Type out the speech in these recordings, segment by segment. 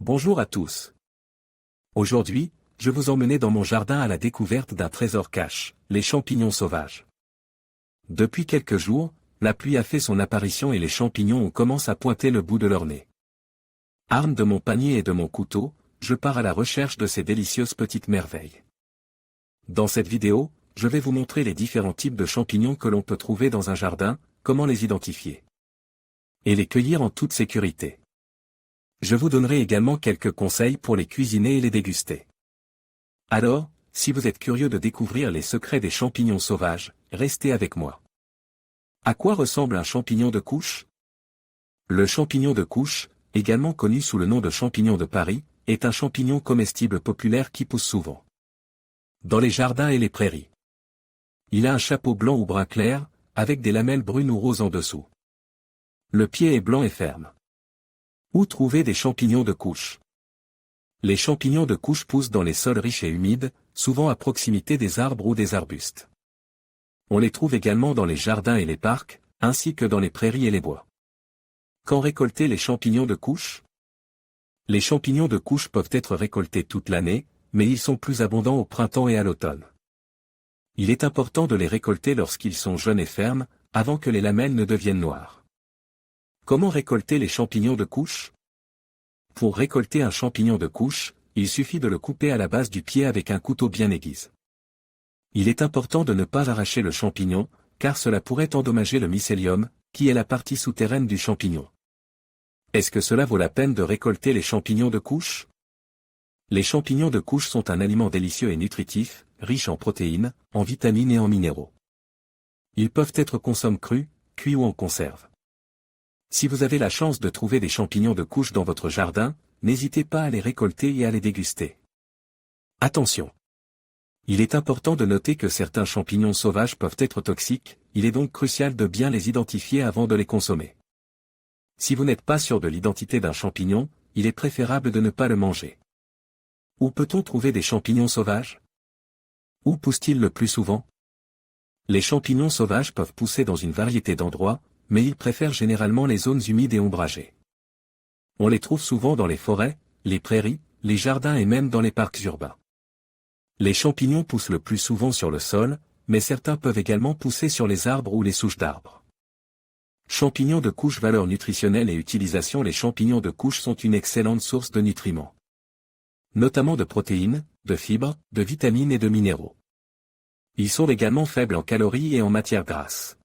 Bonjour à tous. Aujourd'hui, je vous emmène dans mon jardin à la découverte d'un trésor cache, les champignons sauvages. Depuis quelques jours, la pluie a fait son apparition et les champignons commencent à pointer le bout de leur nez. Arme de mon panier et de mon couteau, je pars à la recherche de ces délicieuses petites merveilles. Dans cette vidéo, je vais vous montrer les différents types de champignons que l'on peut trouver dans un jardin, comment les identifier et les cueillir en toute sécurité. Je vous donnerai également quelques conseils pour les cuisiner et les déguster. Alors, si vous êtes curieux de découvrir les secrets des champignons sauvages, restez avec moi. À quoi ressemble un champignon de couche? Le champignon de couche, également connu sous le nom de champignon de Paris, est un champignon comestible populaire qui pousse souvent dans les jardins et les prairies. Il a un chapeau blanc ou brun clair, avec des lamelles brunes ou roses en dessous. Le pied est blanc et ferme. Où trouver des champignons de couche? Les champignons de couche poussent dans les sols riches et humides, souvent à proximité des arbres ou des arbustes. On les trouve également dans les jardins et les parcs, ainsi que dans les prairies et les bois. Quand récolter les champignons de couche? Les champignons de couche peuvent être récoltés toute l'année, mais ils sont plus abondants au printemps et à l'automne. Il est important de les récolter lorsqu'ils sont jeunes et fermes, avant que les lamelles ne deviennent noires. Comment récolter les champignons de couche? Pour récolter un champignon de couche, il suffit de le couper à la base du pied avec un couteau bien aiguisé. Il est important de ne pas arracher le champignon, car cela pourrait endommager le mycélium, qui est la partie souterraine du champignon. Est-ce que cela vaut la peine de récolter les champignons de couche? Les champignons de couche sont un aliment délicieux et nutritif, riche en protéines, en vitamines et en minéraux. Ils peuvent être consommés crus, cuits ou en conserve. Si vous avez la chance de trouver des champignons de couche dans votre jardin, n'hésitez pas à les récolter et à les déguster. Attention! Il est important de noter que certains champignons sauvages peuvent être toxiques, il est donc crucial de bien les identifier avant de les consommer. Si vous n'êtes pas sûr de l'identité d'un champignon, il est préférable de ne pas le manger. Où peut-on trouver des champignons sauvages? Où poussent-ils le plus souvent? Les champignons sauvages peuvent pousser dans une variété d'endroits, mais ils préfèrent généralement les zones humides et ombragées. On les trouve souvent dans les forêts, les prairies, les jardins et même dans les parcs urbains. Les champignons poussent le plus souvent sur le sol, mais certains peuvent également pousser sur les arbres ou les souches d'arbres. Champignons de couche, valeur nutritionnelle et utilisation. Les champignons de couche sont une excellente source de nutriments, notamment de protéines, de fibres, de vitamines et de minéraux. Ils sont également faibles en calories et en matières grasses.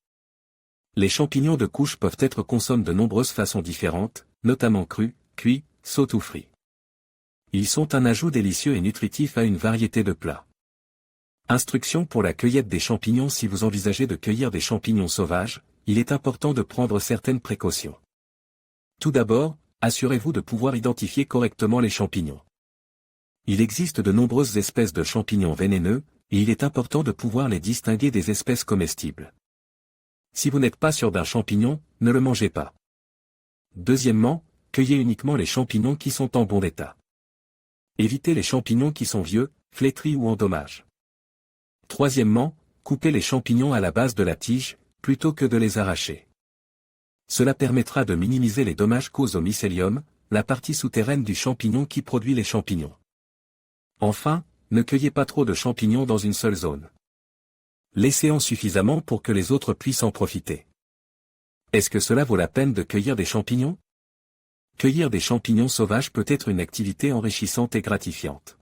Les champignons de couche peuvent être consommés de nombreuses façons différentes, notamment crus, cuits, sautés ou frits. Ils sont un ajout délicieux et nutritif à une variété de plats. Instructions pour la cueillette des champignons. Si vous envisagez de cueillir des champignons sauvages, il est important de prendre certaines précautions. Tout d'abord, assurez-vous de pouvoir identifier correctement les champignons. Il existe de nombreuses espèces de champignons vénéneux, et il est important de pouvoir les distinguer des espèces comestibles. Si vous n'êtes pas sûr d'un champignon, ne le mangez pas. Deuxièmement, cueillez uniquement les champignons qui sont en bon état. Évitez les champignons qui sont vieux, flétris ou en dommages. Troisièmement, coupez les champignons à la base de la tige, plutôt que de les arracher. Cela permettra de minimiser les dommages causés au mycélium, la partie souterraine du champignon qui produit les champignons. Enfin, ne cueillez pas trop de champignons dans une seule zone. Laissez-en suffisamment pour que les autres puissent en profiter. Est-ce que cela vaut la peine de cueillir des champignons? Cueillir des champignons sauvages peut être une activité enrichissante et gratifiante.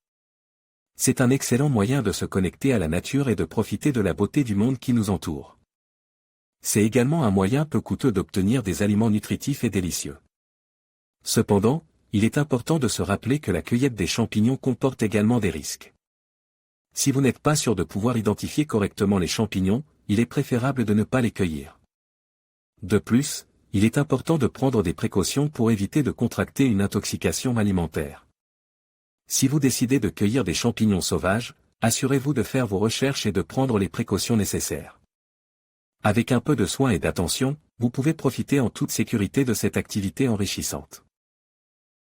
C'est un excellent moyen de se connecter à la nature et de profiter de la beauté du monde qui nous entoure. C'est également un moyen peu coûteux d'obtenir des aliments nutritifs et délicieux. Cependant, il est important de se rappeler que la cueillette des champignons comporte également des risques. Si vous n'êtes pas sûr de pouvoir identifier correctement les champignons, il est préférable de ne pas les cueillir. De plus, il est important de prendre des précautions pour éviter de contracter une intoxication alimentaire. Si vous décidez de cueillir des champignons sauvages, assurez-vous de faire vos recherches et de prendre les précautions nécessaires. Avec un peu de soin et d'attention, vous pouvez profiter en toute sécurité de cette activité enrichissante.